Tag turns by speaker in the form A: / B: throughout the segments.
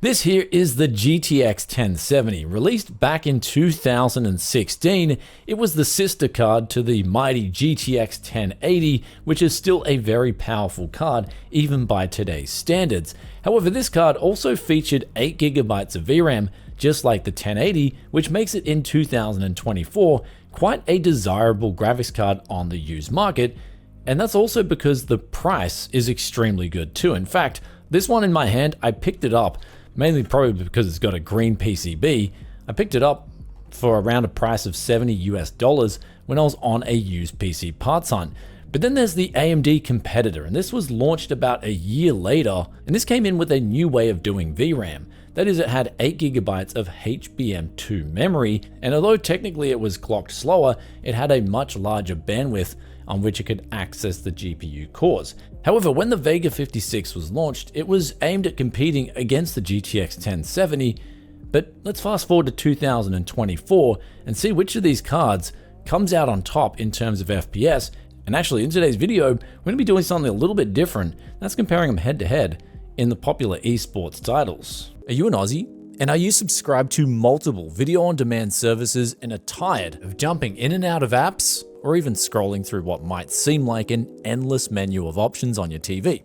A: This here is the GTX 1070, released back in 2016. It was the sister card to the mighty GTX 1080, which is still a very powerful card, even by today's standards. However, this card also featured 8GB of VRAM, just like the 1080, which makes it in 2024 quite a desirable graphics card on the used market. And that's also because the price is extremely good too. In fact, this one in my hand, I picked it up mainly probably because it's got a green PCB. I picked it up for around a price of $70 US when I was on a used PC parts hunt. But then there's the AMD competitor, and this was launched about a year later, and this came in with a new way of doing VRAM. That is, it had 8GB of HBM2 memory, and although technically it was clocked slower, it had a much larger bandwidth on which it could access the GPU cores. However, when the Vega 56 was launched, it was aimed at competing against the GTX 1070, but let's fast forward to 2024 and see which of these cards comes out on top in terms of FPS. And actually, in today's video, we're going to be doing something a little bit different. That's comparing them head to head in the popular esports titles. Are you an Aussie? And are you subscribed to multiple video on demand services and are tired of jumping in and out of apps, or even scrolling through what might seem like an endless menu of options on your TV?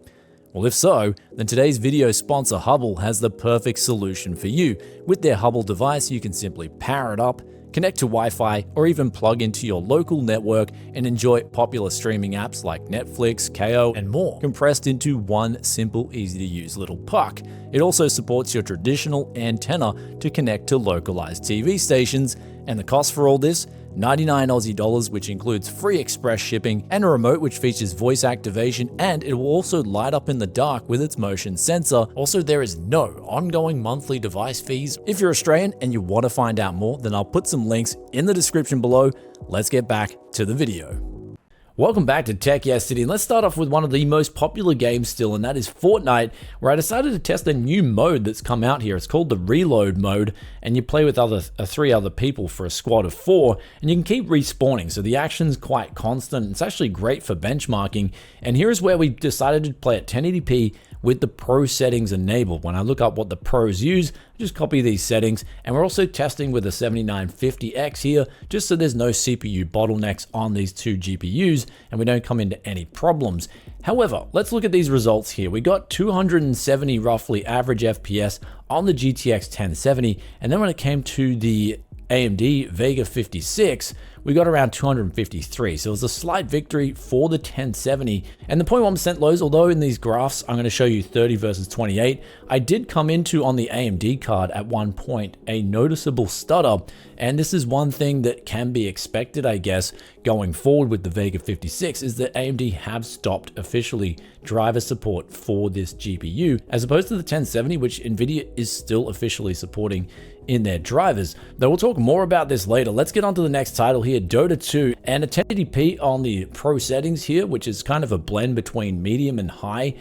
A: Well, if so, then today's video sponsor Hubble has the perfect solution for you. With their Hubble device, you can simply power it up, connect to Wi-Fi, or even plug into your local network and enjoy popular streaming apps like Netflix, KO, and more, compressed into one simple, easy to use little puck. It also supports your traditional antenna to connect to localized TV stations, and the cost for all this? 99 Aussie dollars, which includes free express shipping and a remote which features voice activation, and it will also light up in the dark with its motion sensor. Also, there is no ongoing monthly device fees. If you're Australian and you want to find out more, then I'll put some links in the description below. Let's get back to the video. Welcome back to Tech Yes City, and let's start off with one of the most popular games still, and that is Fortnite, where I decided to test a new mode that's come out here. It's called the Reload mode, and you play with three other people for a squad of 4, and you can keep respawning, so the action's quite constant. It's actually great for benchmarking, and here's where we decided to play at 1080p with the pro settings enabled. When I look up what the pros use, I just copy these settings, and we're also testing with a 7950X here, just so there's no CPU bottlenecks on these two GPUs and we don't come into any problems. However, let's look at these results here. We got 270 roughly average FPS on the GTX 1070, and then when it came to the AMD Vega 56, we got around 253, so it was a slight victory for the 1070. And the 0.1% lows, although in these graphs I'm going to show you 30 versus 28, I did come into on the AMD card at one point a noticeable stutter, and this is one thing that can be expected, I guess, going forward with the Vega 56, is that AMD have stopped officially driver support for this GPU, as opposed to the 1070, which NVIDIA is still officially supporting in their drivers. Though we'll talk more about this later. Let's get on to the next title here, Dota 2, and a 1080p on the pro settings here, which is kind of a blend between medium and high.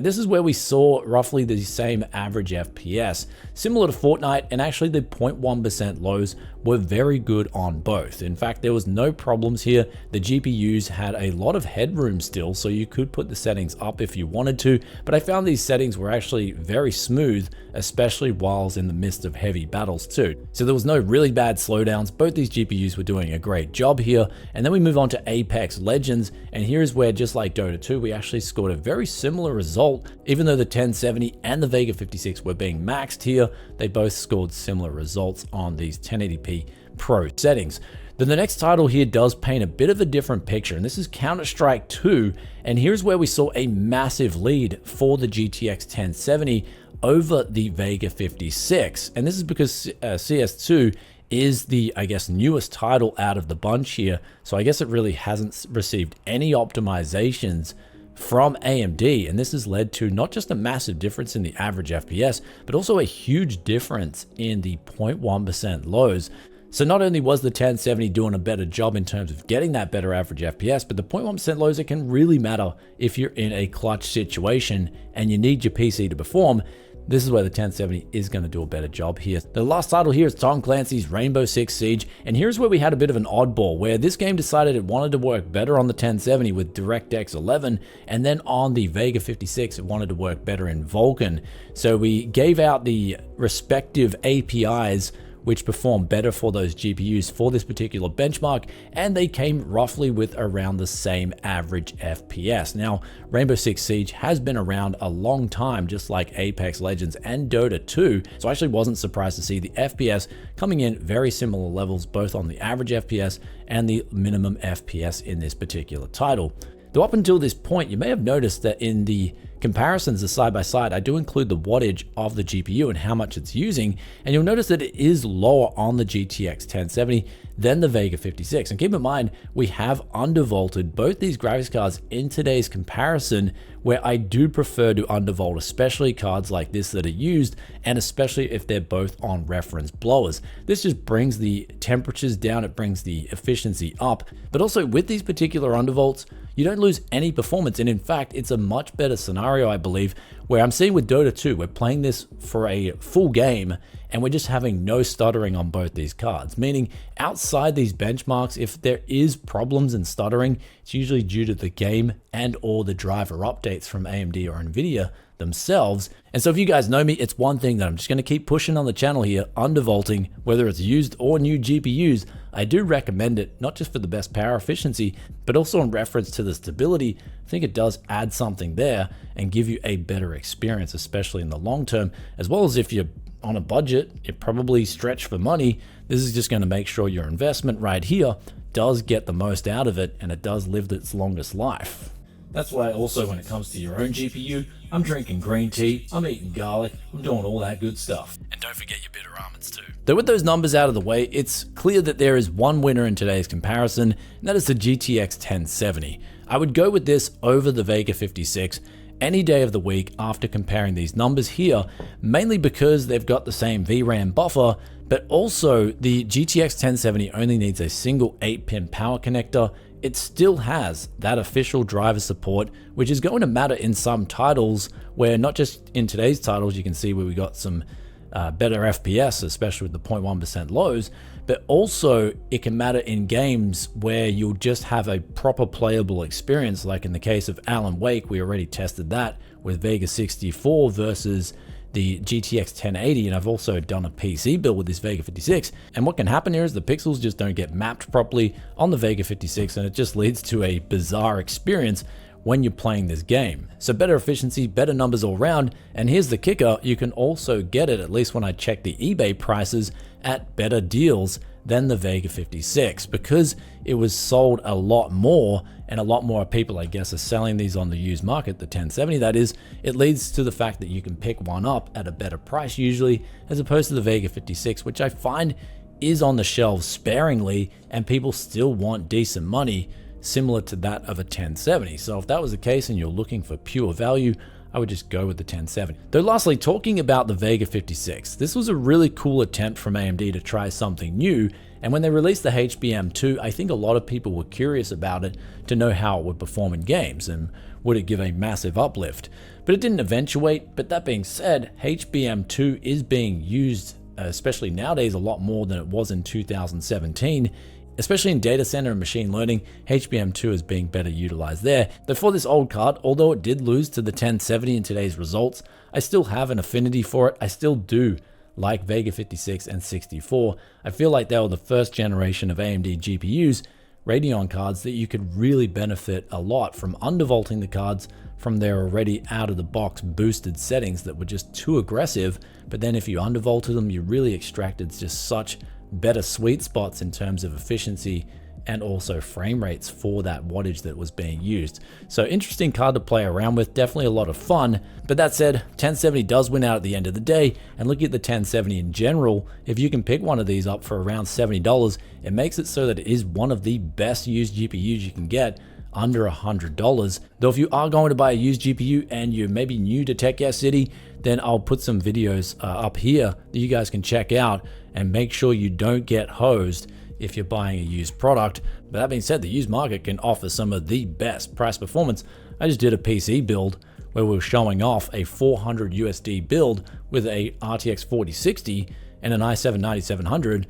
A: This is where we saw roughly the same average FPS, similar to Fortnite, and actually the 0.1% lows were very good on both. In fact, there was no problems here. The GPUs had a lot of headroom still, so you could put the settings up if you wanted to, but I found these settings were actually very smooth, especially whilst in the midst of heavy battles too. So there was no really bad slowdowns. Both these GPUs were doing a great job here. And then we move on to Apex Legends, and here's where, just like Dota 2, we actually scored a very similar result. Even though the 1070 and the Vega 56 were being maxed here, they both scored similar results on these 1080p pro settings. Then the next title here does paint a bit of a different picture, and this is Counter-Strike 2, and here's where we saw a massive lead for the GTX 1070 over the Vega 56, and this is because CS2 is the, I guess, newest title out of the bunch here, so I guess it really hasn't received any optimizations from AMD, and this has led to not just a massive difference in the average FPS, but also a huge difference in the 0.1% lows. So not only was the 1070 doing a better job in terms of getting that better average FPS, but the 0.1% lows, it can really matter if you're in a clutch situation and you need your PC to perform. this is where the 1070 is going to do a better job here. The last title here is Tom Clancy's Rainbow Six Siege, and here's where we had a bit of an oddball, where this game decided it wanted to work better on the 1070 with DirectX 11, and then on the Vega 56 it wanted to work better in Vulkan. So we gave out the respective APIs which perform better for those GPUs for this particular benchmark, and they came roughly with around the same average FPS. Now, Rainbow Six Siege has been around a long time, just like Apex Legends and Dota 2, so I actually wasn't surprised to see the FPS coming in very similar levels, both on the average FPS and the minimum FPS in this particular title. Though up until this point, you may have noticed that in the comparisons of side by side, I do include the wattage of the GPU and how much it's using, and you'll notice that it is lower on the GTX 1070 than the Vega 56. And keep in mind, we have undervolted both these graphics cards in today's comparison, where I do prefer to undervolt, especially cards like this that are used, and especially if they're both on reference blowers. This just brings the temperatures down, it brings the efficiency up, but also with these particular undervolts, you don't lose any performance, and in fact, it's a much better scenario, I believe, where I'm seeing with Dota 2, we're playing this for a full game, and we're just having no stuttering on both these cards, meaning outside these benchmarks, if there is problems in stuttering, it's usually due to the game and or the driver updates from AMD or Nvidia themselves. And so if you guys know me, it's one thing that I'm just going to keep pushing on the channel here, undervolting, whether it's used or new GPUs. I do recommend it, not just for the best power efficiency, but also in reference to the stability. I think it does add something there and give you a better experience, especially in the long term, as well as if you're on a budget, you're probably stretched for money. This is just going to make sure your investment right here does get the most out of it, and it does live its longest life. That's why also when it comes to your own GPU, I'm drinking green tea, I'm eating garlic, I'm doing all that good stuff. And don't forget your bitter almonds too. Though with those numbers out of the way, it's clear that there is one winner in today's comparison, and that is the GTX 1070. I would go with this over the Vega 56 any day of the week after comparing these numbers here, mainly because they've got the same VRAM buffer, but also the GTX 1070 only needs a single 8-pin power connector. It still has that official driver support, which is going to matter in some titles, where not just in today's titles, you can see where we got some better FPS, especially with the 0.1% lows, but also it can matter in games where you'll just have a proper playable experience. Like in the case of Alan Wake, we already tested that with Vega 64 versus the GTX 1080, and I've also done a PC build with this Vega 56. And what can happen here is the pixels just don't get mapped properly on the Vega 56, and it just leads to a bizarre experience when you're playing this game. So better efficiency, better numbers all around, and here's the kicker, you can also get it, at least when I check the eBay prices, at better deals than the Vega 56, because it was sold a lot more, and a lot more people, I guess, are selling these on the used market, the 1070 that is. It leads to the fact that you can pick one up at a better price usually, as opposed to the Vega 56, which I find is on the shelves sparingly, and people still want decent money similar to that of a 1070. So if that was the case and you're looking for pure value, I would just go with the 1070. Though lastly, talking about the Vega 56, this was a really cool attempt from AMD to try something new, and when they released the HBM2, I think a lot of people were curious about it to know how it would perform in games and would it give a massive uplift. But it didn't eventuate. But that being said, HBM2 is being used, especially nowadays, a lot more than it was in 2017. Especially in data center and machine learning, HBM2 is being better utilized there. Though for this old card, although it did lose to the 1070 in today's results, I still have an affinity for it. I still do like Vega 56 and 64. I feel like they were the first generation of AMD GPUs, Radeon cards, that you could really benefit a lot from undervolting the cards from their already out of the box boosted settings that were just too aggressive. But then if you undervolted them, you really extracted just such better sweet spots in terms of efficiency and also frame rates for that wattage that was being used. So interesting card to play around with, definitely a lot of fun. But that said, 1070 does win out at the end of the day, and look at the 1070 in general, if you can pick one of these up for around $70, it makes it so that it is one of the best used GPUs you can get under $100. Though if you are going to buy a used GPU and you're maybe new to Tech Yes City, then I'll put some videos up here that you guys can check out, and make sure you don't get hosed if you're buying a used product. But that being said, the used market can offer some of the best price performance. I just did a PC build where we're showing off a 400 USD build with a RTX 4060 and an i7 9700,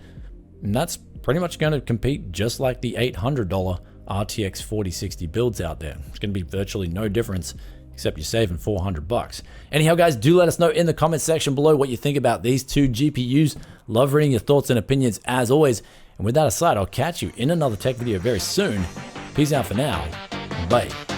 A: and that's pretty much going to compete just like the $800 RTX 4060 builds out there. It's going to be virtually no difference, except you're saving $400. Anyhow, guys, do let us know in the comment section below what you think about these two GPUs. Love reading your thoughts and opinions as always. And with that aside, I'll catch you in another tech video very soon. Peace out for now. Bye.